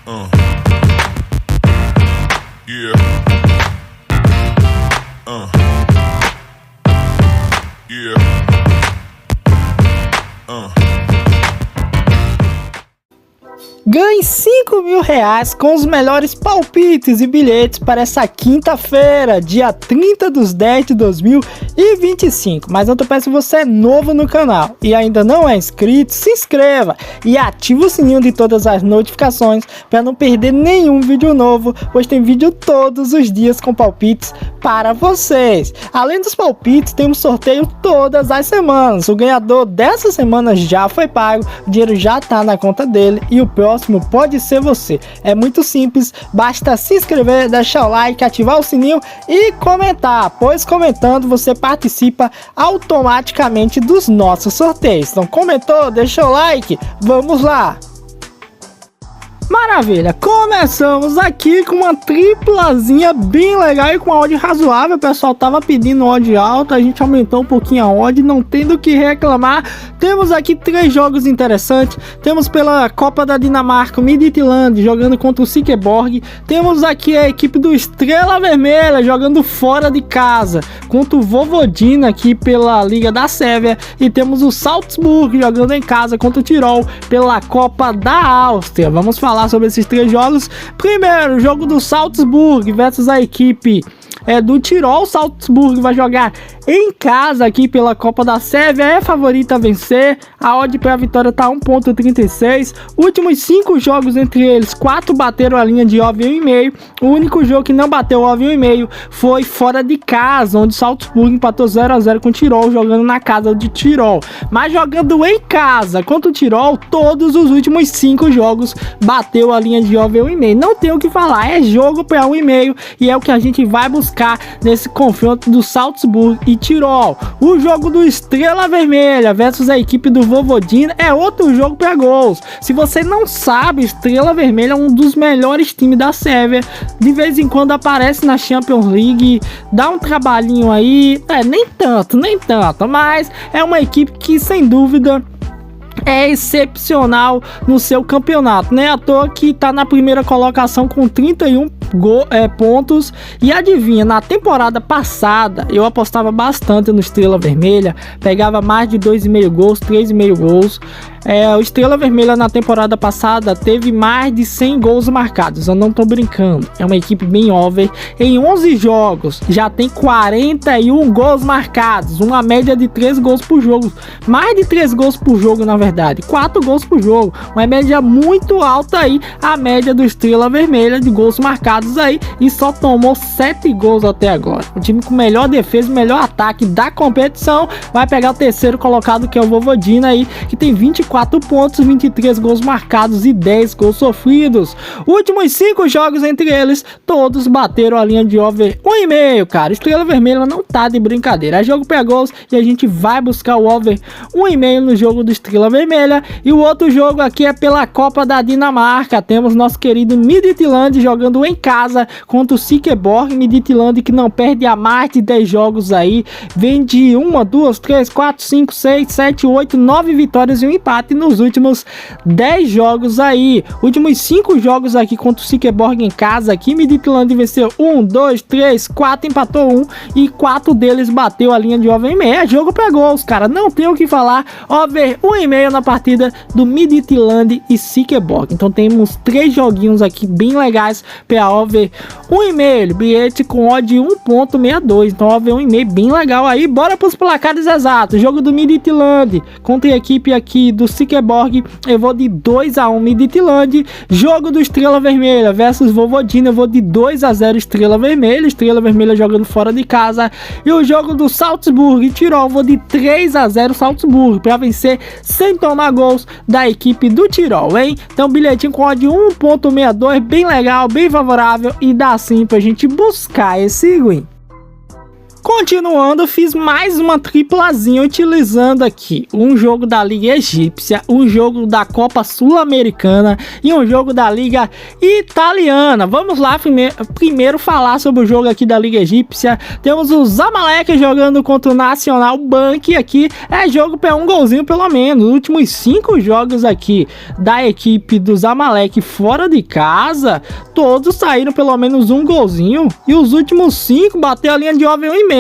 Yeah. Yeah. Ganhe R$5.000 com os melhores palpites e bilhetes para essa quinta-feira, dia 30/10/2025. Mas eu peço, se você é novo no canal e ainda não é inscrito, se inscreva e ative o sininho de todas as notificações para não perder nenhum vídeo novo, pois tem vídeo todos os dias com palpites para vocês. Além dos palpites, temos sorteio todas as semanas. O ganhador dessa semana já foi pago, o dinheiro já está na conta dele e o próximo pode ser você. É muito simples, basta se inscrever, deixar o like, ativar o sininho e comentar, pois comentando você participa automaticamente dos nossos sorteios. Então comentou, deixou o like, vamos lá! Maravilha, começamos aqui com uma triplazinha bem legal e com a odd razoável. O pessoal tava pedindo odd alta, a gente aumentou um pouquinho a odd, não tem do que reclamar. Temos aqui 3 jogos interessantes. Temos pela Copa da Dinamarca o Midtjylland jogando contra o Silkeborg. Temos aqui a equipe do Estrela Vermelha jogando fora de casa contra o Vojvodina aqui pela Liga da Sérvia. E temos o Salzburg jogando em casa contra o Tirol pela Copa da Áustria. Vamos falar sobre esses 3 jogos. Primeiro, o jogo do Salzburg versus a equipe do Tirol. O Salzburg vai jogar em casa aqui pela Copa da Sérvia, é favorita a vencer. A odd para a vitória tá 1.36. Últimos 5 jogos entre eles, 4 bateram a linha de over 1,5. O único jogo que não bateu over 1,5 foi fora de casa, onde o Salzburg empatou 0-0 com o Tirol, jogando na casa de Tirol. Mas jogando em casa contra o Tirol, todos os últimos 5 jogos bateu a linha de over 1,5. Não tem o que falar, é jogo para 1,5 e é o que a gente vai buscar nesse confronto do Salzburg e Tirol. O jogo do Estrela Vermelha versus a equipe do Vojvodina é outro jogo para gols. Se você não sabe, Estrela Vermelha é um dos melhores times da Sérvia. De vez em quando aparece na Champions League, dá um trabalhinho aí, nem tanto, mas é uma equipe que sem dúvida é excepcional no seu campeonato, né? À toa que tá na primeira colocação com 31 pontos. E adivinha, na temporada passada eu apostava bastante no Estrela Vermelha, pegava mais de 2,5 gols, 3,5 gols. O Estrela Vermelha na temporada passada teve mais de 100 gols marcados, eu não tô brincando, é uma equipe bem over. Em 11 jogos já tem 41 gols marcados, uma média de 3 gols por jogo, mais de 3 gols por jogo na verdade, 4 gols por jogo, uma média muito alta aí, a média do Estrela Vermelha de gols marcados aí, e só tomou 7 gols até agora. O time com melhor defesa, melhor ataque da competição, vai pegar o terceiro colocado, que é o Vojvodina aí, que tem 24 pontos, 23 gols marcados e 10 gols sofridos. Últimos 5 jogos entre eles, todos bateram a linha de over 1,5, cara. Estrela Vermelha não tá de brincadeira, é jogo para gols e a gente vai buscar o over 1,5 no jogo do Estrela Vermelha. E o outro jogo aqui é pela Copa da Dinamarca, temos nosso querido Midtjylland jogando em casa contra o Silkeborg. Midtjylland que não perde há mais de 10 jogos aí, vem de 1, 2, 3, 4, 5, 6, 7, 8, 9 vitórias e um empate nos últimos 10 jogos aí. Últimos 5 jogos aqui contra o Silkeborg em casa aqui, Midtjylland venceu 1, 2, 3, 4, empatou 1 e 4 deles bateu a linha de over 1,5. É jogo para gols, cara, não tem o que falar. Over 1,5 na partida do Midtjylland e Silkeborg. Então temos 3 joguinhos aqui bem legais para over 1,5, bilhete com odd 1.62, então over 1,5 bem legal aí. Bora para os placares exatos. Jogo do Midtjylland contra a equipe aqui do Silkeborg, eu vou de 2-1 Midtjylland. Jogo do Estrela Vermelha versus Vojvodina, eu vou de 2-0 Estrela Vermelha. Estrela Vermelha jogando fora de casa. E o jogo do Salzburg e Tirol, eu vou de 3-0 Salzburg para vencer sem tomar gols da equipe do Tirol, hein? Então bilhetinho com odd 1.62, bem legal, bem favorável e dá sim pra gente buscar esse win. Continuando, fiz mais uma triplazinha utilizando aqui um jogo da Liga Egípcia, um jogo da Copa Sul-Americana e um jogo da Liga Italiana. Vamos lá primeiro falar sobre o jogo aqui da Liga Egípcia. Temos o Zamalek jogando contra o Nacional Bank. Aqui é jogo para um golzinho pelo menos. Os últimos 5 jogos aqui da equipe do Zamalek fora de casa, todos saíram pelo menos um golzinho, e os últimos 5 bateu a linha de over 1,5.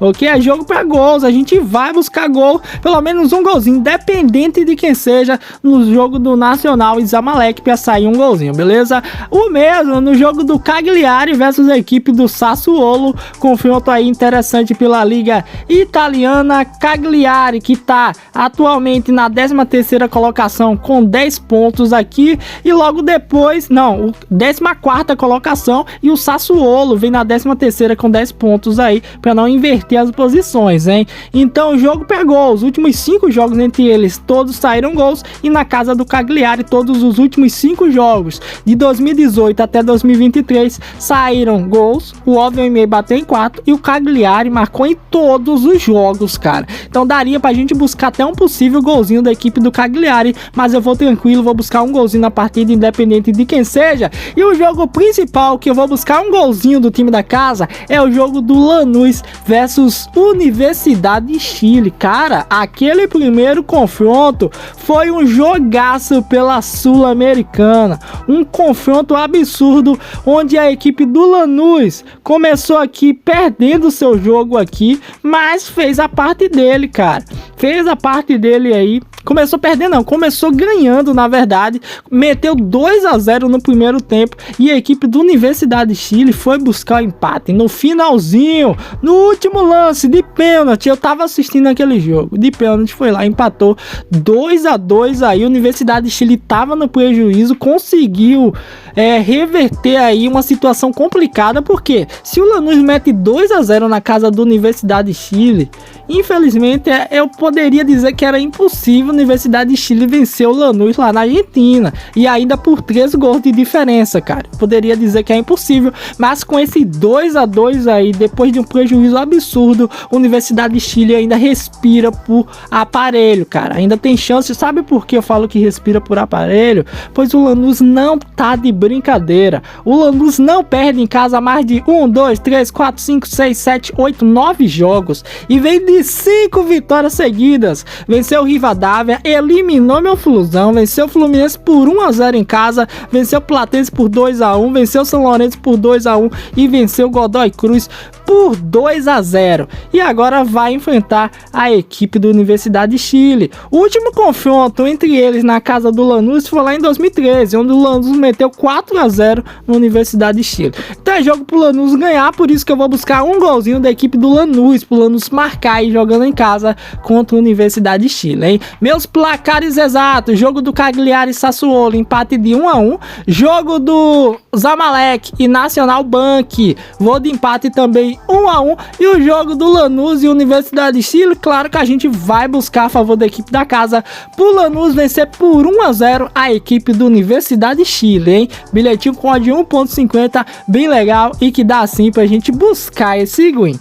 Ok? É jogo para gols, a gente vai buscar gol, pelo menos um golzinho, independente de quem seja, no jogo do Nacional e Zamalek, para sair um golzinho, beleza? O mesmo no jogo do Cagliari versus a equipe do Sassuolo, confronto aí interessante pela Liga Italiana. Cagliari que tá atualmente na 13ª colocação com 10 pontos aqui, e logo depois, não, 14ª colocação, e o Sassuolo vem na 13ª com 10 pontos aí, para não inverter as posições, hein? Então o jogo pegou, os últimos 5 jogos entre eles, todos saíram gols, e na casa do Cagliari, todos os últimos 5 jogos, de 2018 até 2023, saíram gols, o over 1,5 bateu em 4, e o Cagliari marcou em todos os jogos, cara. Então daria pra gente buscar até um possível golzinho da equipe do Cagliari, mas eu vou tranquilo, vou buscar um golzinho na partida, independente de quem seja. E o jogo principal que eu vou buscar um golzinho do time da casa é o jogo do Lanús versus Universidade de Chile. Cara, aquele primeiro confronto foi um jogaço pela Sul-Americana, um confronto absurdo, onde a equipe do Lanús começou aqui perdendo seu jogo aqui, mas fez a parte dele, cara. Fez a parte dele aí. Começou perdendo, não, começou ganhando, na verdade. Meteu 2-0 no primeiro tempo, e a equipe da Universidade de Chile foi buscar o empate no finalzinho, no último lance de pênalti. Eu tava assistindo aquele jogo de pênalti, foi lá, empatou 2-2 aí. A Universidade de Chile tava no prejuízo, conseguiu reverter aí uma situação complicada, porque se o Lanús mete 2-0 na casa da Universidade de Chile, infelizmente eu poderia dizer que era impossível a Universidade de Chile vencer o Lanús lá na Argentina, e ainda por 3 gols de diferença, cara. Poderia dizer que é impossível, mas com esse 2-2 aí, depois de um prejuízo absurdo, a Universidade de Chile ainda respira por aparelho, cara. Ainda tem chance. Sabe por que eu falo que respira por aparelho? Pois o Lanús não tá de brincadeira. O Lanús não perde em casa mais de 1, 2, 3, 4, 5, 6, 7, 8, 9 jogos, e vem de 5 vitórias seguidas. Venceu o Rivadavia, eliminou meu Flusão, venceu o Fluminense por 1-0 em casa, venceu o Platense por 2-1, venceu o São Lourenço por 2-1 e venceu o Godoy Cruz por 2-0. E agora vai enfrentar a equipe da Universidade de Chile. O último confronto entre eles na casa do Lanús foi lá em 2013, onde o Lanús meteu 4-0 na Universidade de Chile. Então é jogo pro Lanús ganhar, por isso que eu vou buscar um golzinho da equipe do Lanús, pro Lanús marcar aí jogando em casa contra a Universidade de Chile, hein? Meus placares exatos: jogo do Cagliari e Sassuolo, empate de 1-1. Jogo do Zamalek e Nacional Bank, vou de empate também 1-1. E o jogo do Lanús e Universidade de Chile, claro que a gente vai buscar a favor da equipe da casa, pro Lanús vencer por 1-0 a equipe da Universidade de Chile, hein? Bilhetinho com odd 1.50, bem legal, e que dá assim pra gente buscar esse win.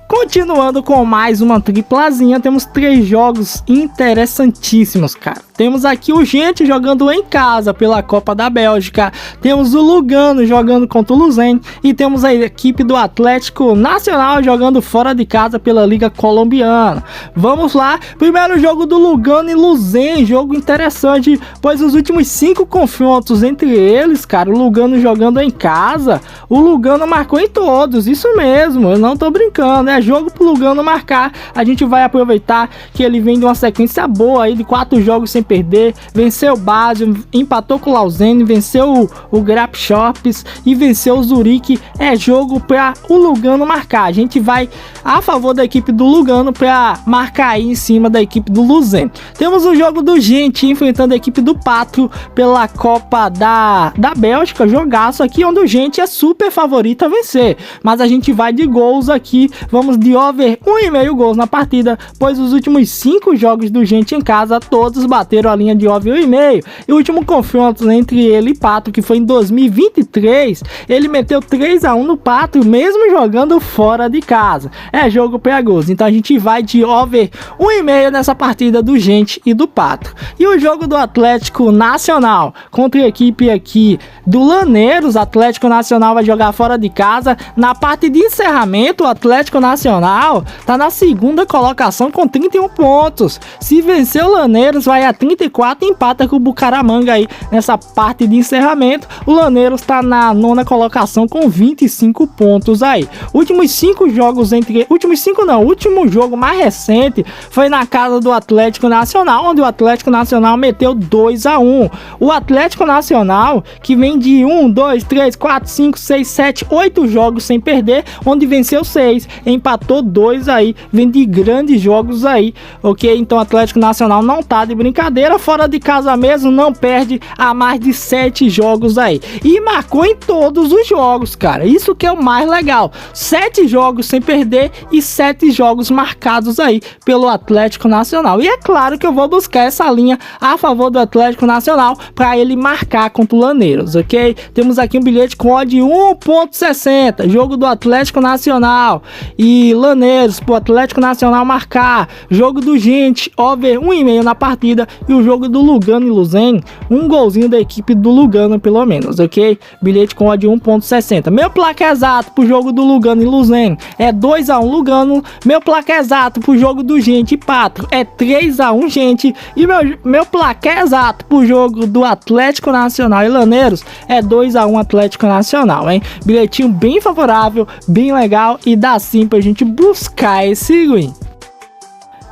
Continuando com mais uma triplazinha, temos 3 jogos interessantíssimos, cara. Temos aqui o Gente jogando em casa pela Copa da Bélgica, temos o Lugano jogando contra o Luzern, e temos a equipe do Atlético Nacional jogando fora de casa pela Liga Colombiana. Vamos lá, primeiro jogo do Lugano e Luzern, jogo interessante, pois os últimos 5 confrontos entre eles, cara, o Lugano jogando em casa, o Lugano marcou em todos, isso mesmo, eu não tô brincando, é jogo pro Lugano marcar. A gente vai aproveitar que ele vem de uma sequência boa aí de 4 jogos sem perder, venceu o Basel, empatou com o Lausanne, venceu o Grapshops e venceu o Zurique. É jogo para o Lugano marcar. A gente vai a favor da equipe do Lugano para marcar aí em cima da equipe do Lausanne. Temos o jogo do Gente enfrentando a equipe do Pato pela Copa da Bélgica, jogaço aqui onde o Gente é super favorito a vencer, mas a gente vai de gols aqui. Vamos vamos de over 1,5 gols na partida, pois os últimos 5 jogos do Gente em Casa, todos bateram a linha de over 1,5. E o último confronto entre ele e Pato, que foi em 2023, ele meteu 3-1 no Pato, mesmo jogando fora de casa. É jogo pra gols, então a gente vai de over 1,5 nessa partida do Gente e do Pato. E o jogo do Atlético Nacional contra a equipe aqui do Laneiros. Atlético Nacional vai jogar fora de casa. Na parte de encerramento, o Atlético Nacional tá na segunda colocação com 31 pontos. Se vencer o Laneiros, vai a 34 e empata com o Bucaramanga aí nessa parte de encerramento. O Laneiros tá na nona colocação com 25 pontos aí. Últimos 5 jogos entre... O último jogo mais recente foi na casa do Atlético Nacional, onde o Atlético Nacional meteu 2-1. O Atlético Nacional, que vem de 1, 2, 3, 4, 5, 6, 7, 8 jogos sem perder, onde venceu 6, empatou 2 aí, vem de grandes jogos aí, ok? Então o Atlético Nacional não tá de brincadeira, fora de casa mesmo, não perde há mais de 7 jogos aí. E marcou em todos os jogos, cara, isso que é o mais legal. 7 jogos sem perder e 7 jogos marcados aí pelo Atlético Nacional. E é claro que eu vou buscar essa linha a favor do Atlético Nacional para ele marcar contra o Laneiros, ok? Temos aqui um bilhete com odd 1.60, jogo do Atlético Nacional e Laneiros pro Atlético Nacional marcar, jogo do Gente, over 1,5 na partida, e o jogo do Lugano e Luzen, um golzinho da equipe do Lugano pelo menos, ok? Bilhete com odd 1.60. Meu placar exato pro jogo do Lugano e Luzen é 2-1 Lugano, meu placar exato pro jogo do Gente e Pato é 3-1 Gente, e meu placar exato pro jogo do Atlético Nacional e Laneiros é 2-1 Atlético Nacional, hein? Bilhetinho bem favorável, bem legal, e dá sim pra gente buscar esse win.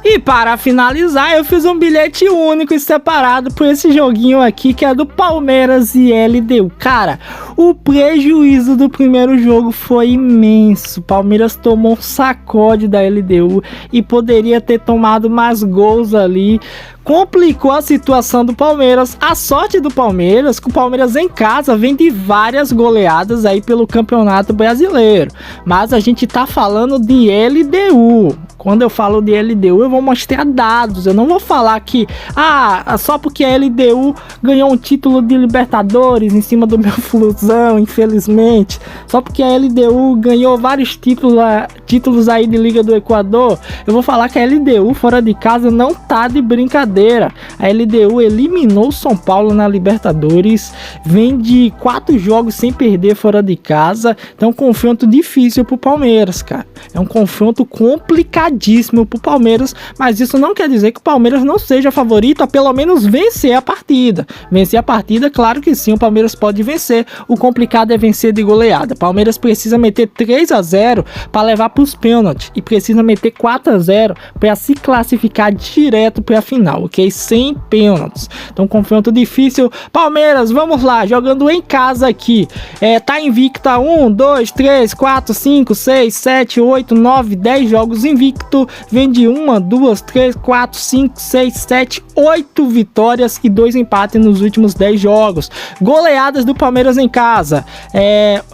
E para finalizar, eu fiz um bilhete único e separado por esse joguinho aqui, que é do Palmeiras e LDU. Cara, o prejuízo do primeiro jogo foi imenso. Palmeiras tomou um sacode da LDU e poderia ter tomado mais gols ali. Complicou a situação do Palmeiras. A sorte do Palmeiras, que o Palmeiras em casa vem de várias goleadas aí pelo Campeonato Brasileiro. Mas a gente tá falando de LDU. Quando eu falo de LDU, eu vou mostrar dados. Eu não vou falar que só porque a LDU ganhou um título de Libertadores em cima do meu Flusão, infelizmente. Só porque a LDU ganhou vários títulos aí de Liga do Equador, eu vou falar que a LDU fora de casa não tá de brincadeira. A LDU eliminou o São Paulo na Libertadores, vem de 4 jogos sem perder fora de casa. Então, um confronto difícil pro Palmeiras, cara. É um confronto complicadíssimo pro Palmeiras, mas isso não quer dizer que o Palmeiras não seja favorito a pelo menos vencer a partida. Vencer a partida, claro que sim, o Palmeiras pode vencer. O complicado é vencer de goleada. O Palmeiras precisa meter 3-0 para levar para os pênaltis e precisa meter 4-0 para se classificar direto para a final, ok? Sem pênaltis. Então, confronto difícil. Palmeiras, vamos lá, jogando em casa aqui. Tá invicta 1, 2, 3, 4, 5, 6, 7, 8, 9, 10 jogos invicto. Vem de 1, 2, 3, 4, 5, 6, 7, 8 vitórias e 2 empates nos últimos 10 jogos. Goleadas do Palmeiras em casa.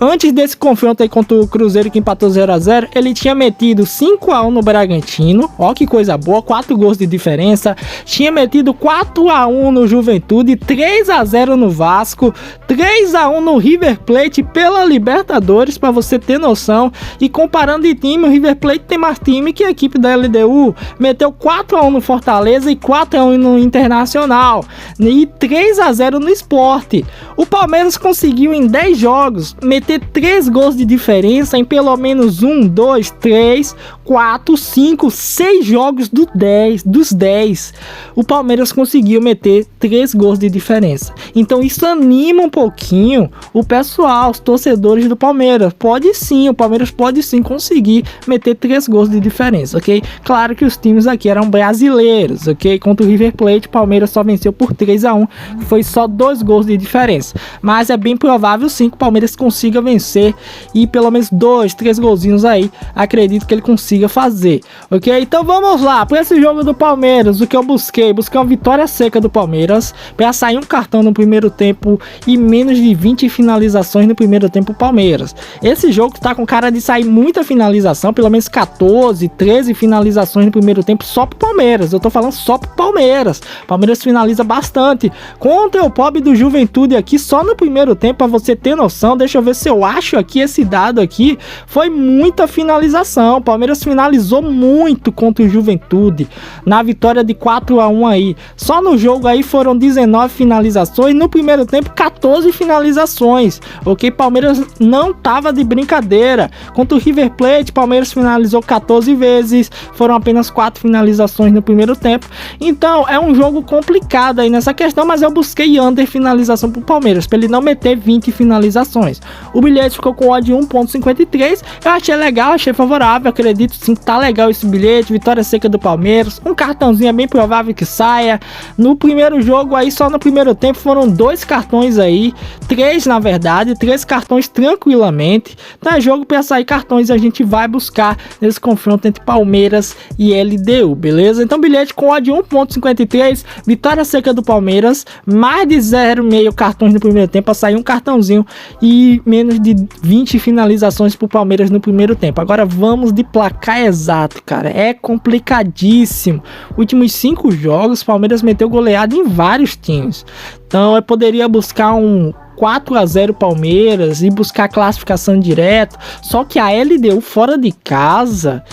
Antes desse confronto aí contra o Cruzeiro, que empatou 0-0, ele tinha metido 5-1 no Bragantino. Ó, que coisa boa, 4 gols de diferença. Tinha metido 4-1 no Juventude, 3-0 no Vasco, 3-1 no River Plate pela Libertadores, para você ter noção. E comparando de time, o River Plate tem mais time que a equipe da LDU. Meteu 4-1 no Fortaleza e 4-1 no Internacional e 3-0 no Sport. O Palmeiras conseguiu em 10 jogos meter 3 gols de diferença em pelo menos 1, 2, 3, 4, 5, 6 jogos dos 10. O Palmeiras conseguiu meter 3 gols de diferença. Então isso anima um pouquinho o pessoal, os torcedores do Palmeiras. O Palmeiras pode sim conseguir meter 3 gols de diferença, ok? Claro que os times aqui eram brasileiros, ok? Contra o River Plate Plate, Palmeiras só venceu por 3-1, que foi só 2 gols de diferença. Mas é bem provável sim que o Palmeiras consiga vencer e pelo menos 2, 3 golzinhos aí, acredito que ele consiga fazer, ok? Então vamos lá, para esse jogo do Palmeiras, o que eu busquei uma vitória seca do Palmeiras, para sair um cartão no primeiro tempo e menos de 20 finalizações no primeiro tempo Palmeiras. Esse jogo tá com cara de sair muita finalização, pelo menos 14, 13 finalizações no primeiro tempo só pro Palmeiras. Eu tô falando só pro Palmeiras. Palmeiras finaliza bastante. Contra o pobre do Juventude aqui, só no primeiro tempo, pra você ter noção, deixa eu ver se eu acho aqui esse dado aqui, foi muita finalização. Palmeiras finalizou muito contra o Juventude, na vitória de 4-1 aí. Só no jogo aí foram 19 finalizações, no primeiro tempo 14 finalizações, ok? Palmeiras não tava de brincadeira. Contra o River Plate, Palmeiras finalizou 14 vezes, foram apenas 4 finalizações no primeiro tempo. Então é um jogo complicado aí nessa questão, mas eu busquei under finalização pro Palmeiras, para ele não meter 20 finalizações. O bilhete ficou com odd 1.53, eu achei legal, achei favorável, acredito sim que tá legal esse bilhete. Vitória seca do Palmeiras, um cartãozinho é bem provável que saia. No primeiro jogo aí, só no primeiro tempo foram 2 cartões aí, 3 na verdade, 3 cartões tranquilamente. Então é jogo para sair cartões, a gente vai buscar nesse confronto entre Palmeiras e LDU, beleza? Então bilhete com odd 1.53, vitória seca do Palmeiras, mais de 0,5 cartões no primeiro tempo, para sair um cartãozinho e menos de 20 finalizações pro Palmeiras no primeiro tempo. Agora vamos de placar exato, cara, é complicadíssimo. Últimos 5 jogos, Palmeiras meteu goleada em vários times, então eu poderia buscar um 4-0 Palmeiras e buscar classificação direta. Só que a LDU fora de casa,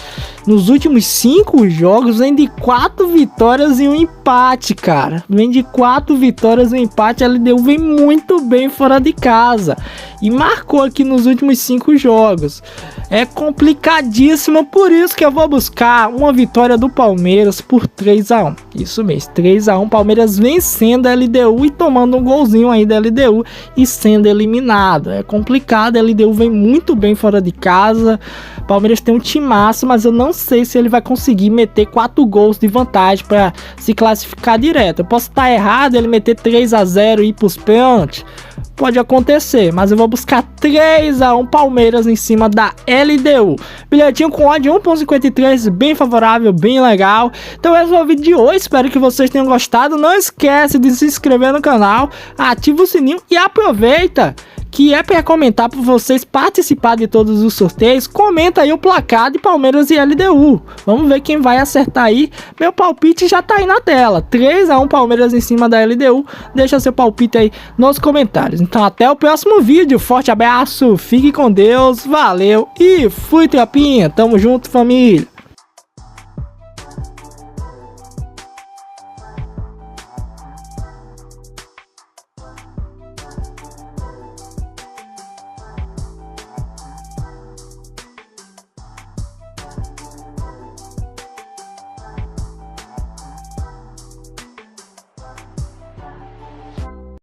nos últimos 5 jogos, vem de 4 vitórias e um empate, cara. Vem de 4 vitórias e um empate. A LDU vem muito bem fora de casa e marcou aqui nos últimos 5 jogos. É complicadíssimo, por isso que eu vou buscar uma vitória do Palmeiras por 3-1. Isso mesmo, 3-1. Palmeiras vencendo a LDU e tomando um golzinho aí da LDU e sendo eliminado. É complicado, a LDU vem muito bem fora de casa. Palmeiras tem um timaço, mas eu não sei se ele vai conseguir meter 4 gols de vantagem para se classificar direto. Eu posso estar errado, ele meter 3-0 e ir pros pênaltis. Pode acontecer, mas eu vou buscar 3-1 Palmeiras em cima da LDU. Bilhetinho com odd 1.53, bem favorável, bem legal. Então esse é o vídeo de hoje, espero que vocês tenham gostado. Não esquece de se inscrever no canal, ativa o sininho e aproveita que é para comentar para vocês participar de todos os sorteios. Comenta aí o placar de Palmeiras e LDU. Vamos ver quem vai acertar aí. Meu palpite já tá aí na tela. 3-1 Palmeiras em cima da LDU. Deixa seu palpite aí nos comentários. Então até o próximo vídeo. Forte abraço, fique com Deus, valeu e fui, tropinha. Tamo junto, família.